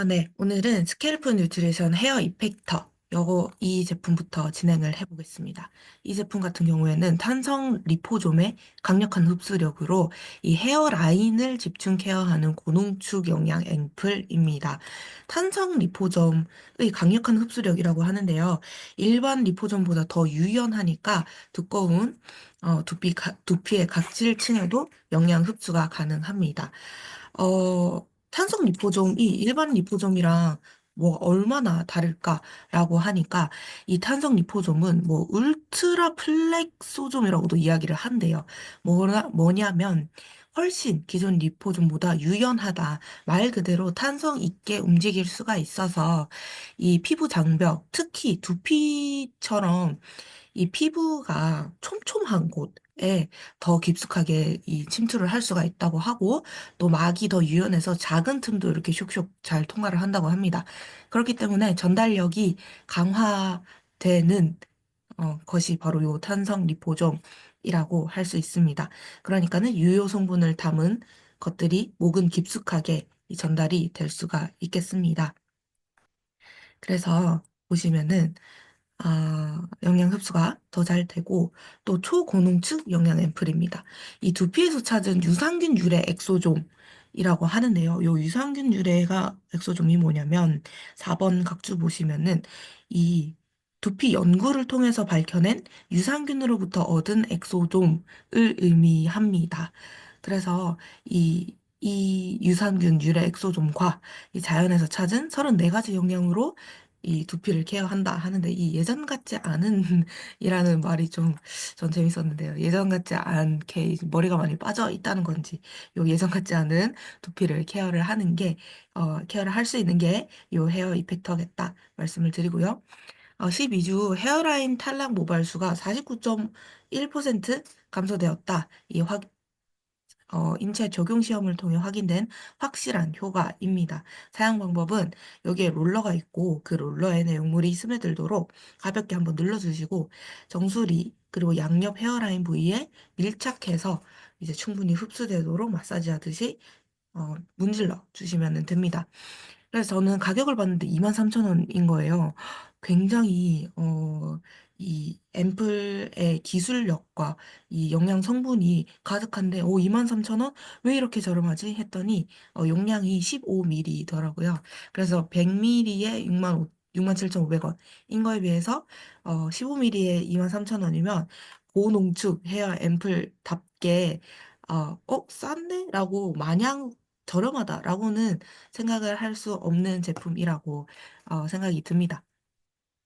네. 오늘은 스캘프 뉴트리션 헤어 이펙터 이 제품부터 진행을 해보겠습니다. 이 제품 같은 경우에는 탄성 리포솜의 강력한 흡수력으로 이 헤어라인을 집중 케어하는 고농축 영양 앰플입니다. 탄성 리포솜의 강력한 흡수력이라고 하는데요. 일반 리포솜보다 더 유연하니까 두꺼운 두피의 각질층에도 영양 흡수가 가능합니다. 탄성 리포솜이 일반 리포솜이랑 뭐 얼마나 다를까라고 하니까 이 탄성 리포솜은 뭐 울트라 플렉소솜이라고도 이야기를 한대요. 뭐냐면 훨씬 기존 리포솜보다 유연하다. 말 그대로 탄성 있게 움직일 수가 있어서 이 피부 장벽, 특히 두피처럼 이 피부가 촘촘한 곳에 더 깊숙하게 이 침투를 할 수가 있다고 하고 또 막이 더 유연해서 작은 틈도 이렇게 슉슉 잘 통과를 한다고 합니다. 그렇기 때문에 전달력이 강화되는 것이 바로 요 탄성 리포솜이라고 할 수 있습니다. 그러니까는 유효 성분을 담은 것들이 목은 깊숙하게 이 전달이 될 수가 있겠습니다. 그래서 보시면은 영양 흡수가 더 잘 되고 또 초고농축 영양 앰플입니다. 이 두피에서 찾은 유산균 유래 엑소솜이라고 하는데요. 요 유산균 유래가 엑소솜이 뭐냐면 4번 각주 보시면은 이 두피 연구를 통해서 밝혀낸 유산균으로부터 얻은 엑소솜을 의미합니다. 그래서 이 유산균 유래 엑소솜과 이 자연에서 찾은 34가지 영양으로 이 두피를 케어한다 하는데 이 예전 같지 않은 이라는 말이 좀 전 재밌었는데요. 예전 같지 않게 이제 머리가 많이 빠져 있다는 건지 요 예전 같지 않은 두피를 케어를 할 수 있는 게 요 헤어 이펙터겠다 말씀을 드리고요. 12주 헤어라인 탈락 모발수가 49.1% 감소되었다. 인체 적용 시험을 통해 확인된 확실한 효과입니다. 사용 방법은 여기에 롤러가 있고 그 롤러에 내용물이 스며들도록 가볍게 한번 눌러주시고 정수리 그리고 양옆 헤어라인 부위에 밀착해서 이제 충분히 흡수되도록 마사지 하듯이 문질러 주시면 됩니다. 그래서 저는 가격을 봤는데 23,000원인 거예요. 굉장히, 이 앰플의 기술력과 이 영양 성분이 가득한데, 23,000원? 왜 이렇게 저렴하지? 했더니, 용량이 15ml더라고요. 그래서 100ml에 67,500원인 거에 비해서, 15ml에 23,000원이면 고농축 헤어 앰플답게, 싼데? 라고 마냥 저렴하다라고는 생각을 할 수 없는 제품이라고 생각이 듭니다.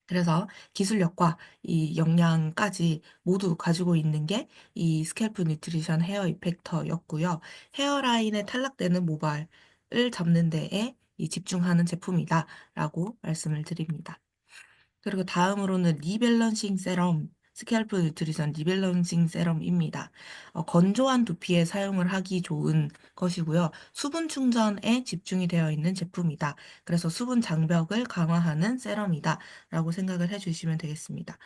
그래서 기술력과 이 역량까지 모두 가지고 있는 게 이 스캘프 뉴트리션 헤어 이펙터였고요. 헤어라인에 탈락되는 모발을 잡는 데에 이 집중하는 제품이다라고 말씀을 드립니다. 그리고 다음으로는 리밸런싱 세럼, 스캘프 뉴트리션 리밸런싱 세럼입니다. 건조한 두피에 사용을 하기 좋은 것이고요. 수분 충전에 집중이 되어 있는 제품이다. 그래서 수분 장벽을 강화하는 세럼이다. 라고 생각을 해주시면 되겠습니다.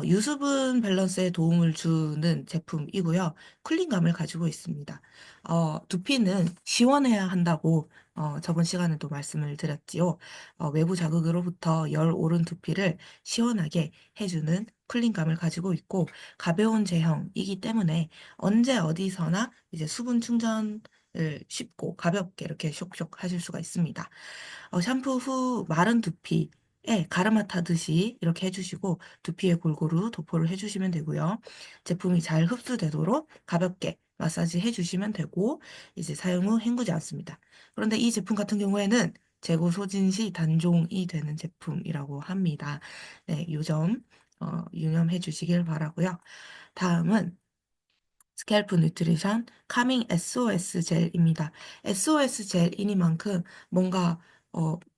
유수분 밸런스에 도움을 주는 제품이고요. 쿨링감을 가지고 있습니다. 두피는 시원해야 한다고 저번 시간에도 말씀을 드렸지요. 외부 자극으로부터 열 오른 두피를 시원하게 해주는 쿨링감을 가지고 있고 가벼운 제형이기 때문에 언제 어디서나 이제 수분 충전을 쉽고 가볍게 이렇게 쇽쇽 하실 수가 있습니다. 샴푸 후 마른 두피에 가르마 타듯이 이렇게 해주시고 두피에 골고루 도포를 해주시면 되고요. 제품이 잘 흡수되도록 가볍게 마사지 해주시면 되고 이제 사용 후 헹구지 않습니다. 그런데 이 제품 같은 경우에는 재고 소진 시 단종이 되는 제품이라고 합니다. 네, 요점 유념해 주시길 바라고요. 다음은 스캘프 뉴트리션 카밍 SOS 젤입니다. SOS 젤이니만큼 뭔가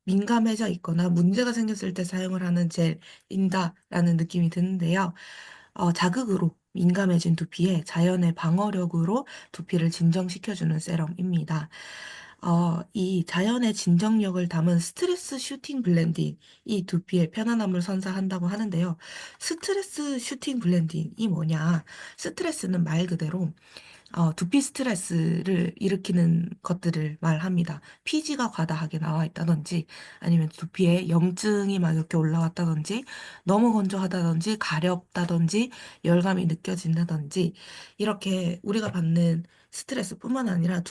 민감해져 있거나 문제가 생겼을 때 사용을 하는 젤인다라는 느낌이 드는데요. 자극으로 민감해진 두피에 자연의 방어력으로 두피를 진정시켜주는 세럼입니다. 이 자연의 진정력을 담은 스트레스 슈팅 블렌딩, 이 두피의 편안함을 선사한다고 하는데요. 스트레스 슈팅 블렌딩이 뭐냐? 스트레스는 말 그대로 두피 스트레스를 일으키는 것들을 말합니다. 피지가 과다하게 나와 있다든지, 아니면 두피에 염증이 막 이렇게 올라왔다든지, 너무 건조하다든지, 가렵다든지, 열감이 느껴진다든지, 이렇게 우리가 받는 스트레스뿐만 아니라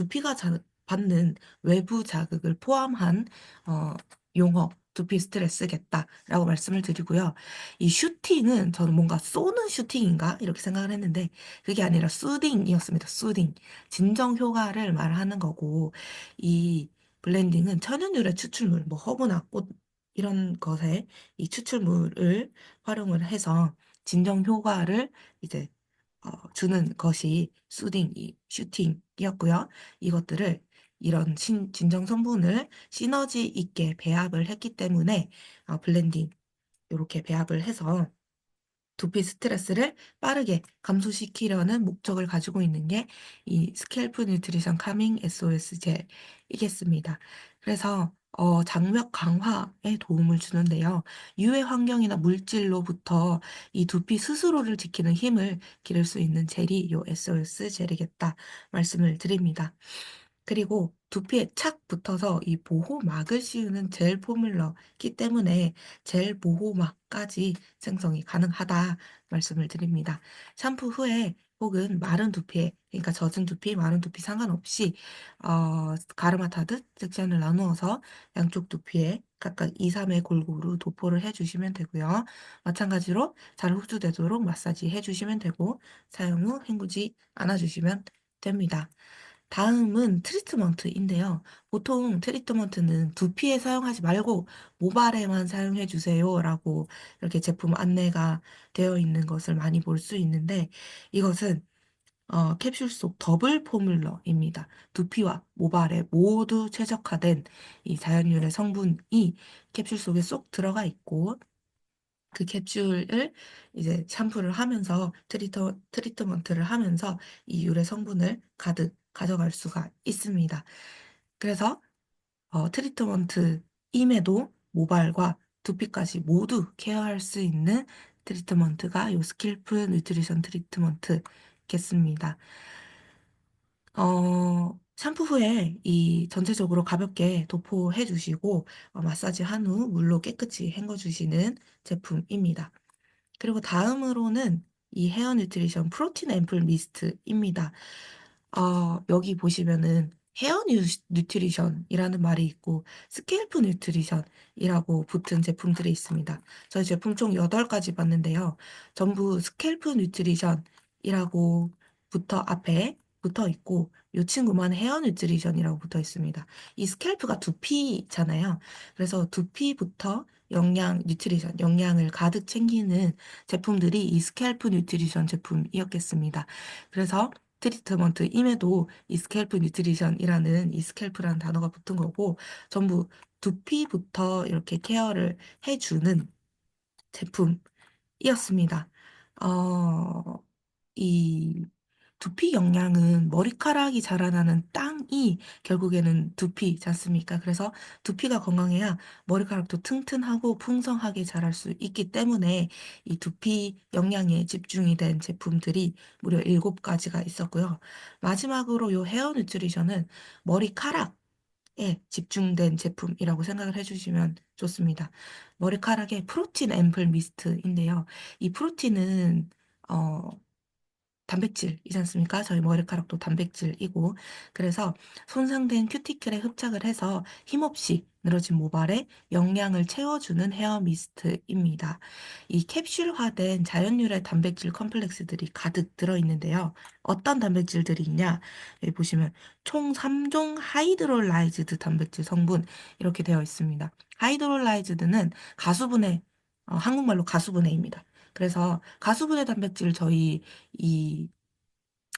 받는 외부 자극을 포함한, 어, 용어, 두피 스트레스겠다라고 말씀을 드리고요. 이 슈팅은 저는 뭔가 쏘는 슈팅인가? 이렇게 생각을 했는데, 그게 아니라 수딩이었습니다. 수딩. 진정 효과를 말하는 거고, 이 블렌딩은 천연유래 추출물, 뭐 허브나 꽃 이런 것에 이 추출물을 활용을 해서 진정 효과를 이제 주는 것이 슈팅이었고요. 이것들을 이런 진정 성분을 시너지 있게 배합을 했기 때문에 블렌딩 이렇게 배합을 해서 두피 스트레스를 빠르게 감소시키려는 목적을 가지고 있는 게 이 스캘프 뉴트리션 카밍 SOS 젤이겠습니다. 그래서 장벽 강화에 도움을 주는데요. 유해 환경이나 물질로부터 이 두피 스스로를 지키는 힘을 기를 수 있는 젤이 요 SOS 젤이겠다 말씀을 드립니다. 그리고 두피에 착 붙어서 이 보호막을 씌우는 젤 포뮬러이기 때문에 젤 보호막까지 생성이 가능하다 말씀을 드립니다. 샴푸 후에 혹은 마른 두피에, 그러니까 젖은 두피, 마른 두피 상관없이 가르마 타듯 섹션을 나누어서 양쪽 두피에 각각 2, 3회 골고루 도포를 해주시면 되고요. 마찬가지로 잘 흡수되도록 마사지 해주시면 되고 사용 후 헹구지 않아주시면 됩니다. 다음은 트리트먼트인데요. 보통 트리트먼트는 두피에 사용하지 말고 모발에만 사용해 주세요라고 이렇게 제품 안내가 되어 있는 것을 많이 볼 수 있는데 이것은 캡슐 속 더블 포뮬러입니다. 두피와 모발에 모두 최적화된 이 자연유래 성분이 캡슐 속에 쏙 들어가 있고 그 캡슐을 이제 샴푸를 하면서 트리트먼트를 하면서 이 유래 성분을 가득 가져갈 수가 있습니다. 그래서 트리트먼트임에도 모발과 두피까지 모두 케어할 수 있는 트리트먼트가 요 스킬프 뉴트리션 트리트먼트겠습니다. 샴푸 후에 이 전체적으로 가볍게 도포해 주시고 마사지 한 후 물로 깨끗이 헹궈 주시는 제품입니다. 그리고 다음으로는 이 헤어 뉴트리션 프로틴 앰플 미스트입니다. 여기 보시면은 뉴트리션이라는 말이 있고 스캘프 뉴트리션이라고 붙은 제품들이 있습니다. 저희 제품 총 8가지 봤는데요. 전부 스캘프 뉴트리션이라고 앞에 붙어 있고 이 친구만 헤어 뉴트리션이라고 붙어 있습니다. 이 스캘프가 두피잖아요. 그래서 두피부터 영양을 가득 챙기는 제품들이 이 스캘프 뉴트리션 제품이었겠습니다. 그래서 트리트먼트임에도 이 스캘프 뉴트리션이라는 이 스캘프라는 단어가 붙은 거고 전부 두피부터 이렇게 케어를 해주는 제품이었습니다. 어, 이 두피 영양은 머리카락이 자라나는 땅이 결국에는 두피지 않습니까? 그래서 두피가 건강해야 머리카락도 튼튼하고 풍성하게 자랄 수 있기 때문에 이 두피 영양에 집중이 된 제품들이 무려 7가지가 있었고요. 마지막으로 요 헤어 뉴트리션은 머리카락에 집중된 제품이라고 생각을 해주시면 좋습니다. 머리카락의 프로틴 앰플 미스트인데요. 이 프로틴은 어, 단백질이지 않습니까? 저희 머리카락도 단백질이고, 그래서 손상된 큐티클에 흡착을 해서 힘없이 늘어진 모발에 영양을 채워주는 헤어 미스트입니다. 이 캡슐화된 자연유래 단백질 컴플렉스들이 가득 들어있는데요. 어떤 단백질들이 있냐? 여기 보시면 총 3종 하이드롤라이즈드 단백질 성분 이렇게 되어 있습니다. 하이드롤라이즈드는 한국말로 가수분해입니다. 그래서 가수분해 단백질 저희 이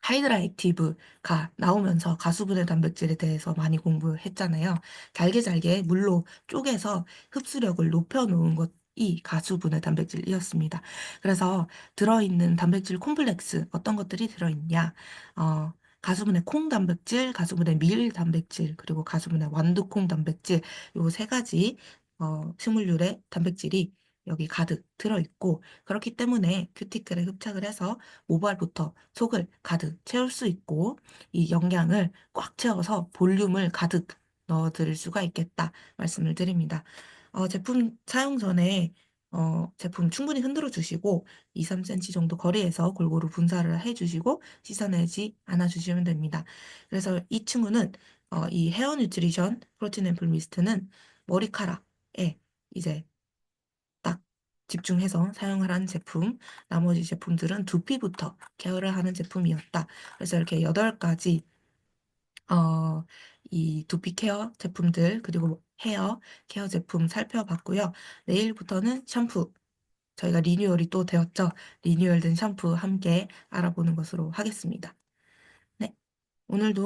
하이드라 액티브가 나오면서 가수분해 단백질에 대해서 많이 공부했잖아요. 잘게 잘게 물로 쪼개서 흡수력을 높여놓은 것이 가수분해 단백질이었습니다. 그래서 들어있는 단백질 콤플렉스 어떤 것들이 들어있냐? 가수분해 콩 단백질, 가수분해 밀 단백질, 그리고 가수분해 완두콩 단백질 요 3가지 식물유래 단백질이 여기 가득 들어있고 그렇기 때문에 큐티클에 흡착을 해서 모발부터 속을 가득 채울 수 있고 이 영양을 꽉 채워서 볼륨을 가득 넣어드릴 수가 있겠다 말씀을 드립니다. 제품 사용 전에 제품 충분히 흔들어 주시고 2, 3cm 정도 거리에서 골고루 분사를 해주시고 씻어내지 않아 주시면 됩니다. 그래서 이 친구는 이 헤어 뉴트리션 프로틴 앰플 미스트는 머리카락에 이제 딱 집중해서 사용하라는 제품, 나머지 제품들은 두피부터 케어를 하는 제품이었다. 그래서 이렇게 8가지 이 두피 케어 제품들 그리고 헤어 케어 제품 살펴봤고요. 내일부터는 샴푸 저희가 리뉴얼이 또 되었죠. 리뉴얼된 샴푸 함께 알아보는 것으로 하겠습니다. 네, 오늘도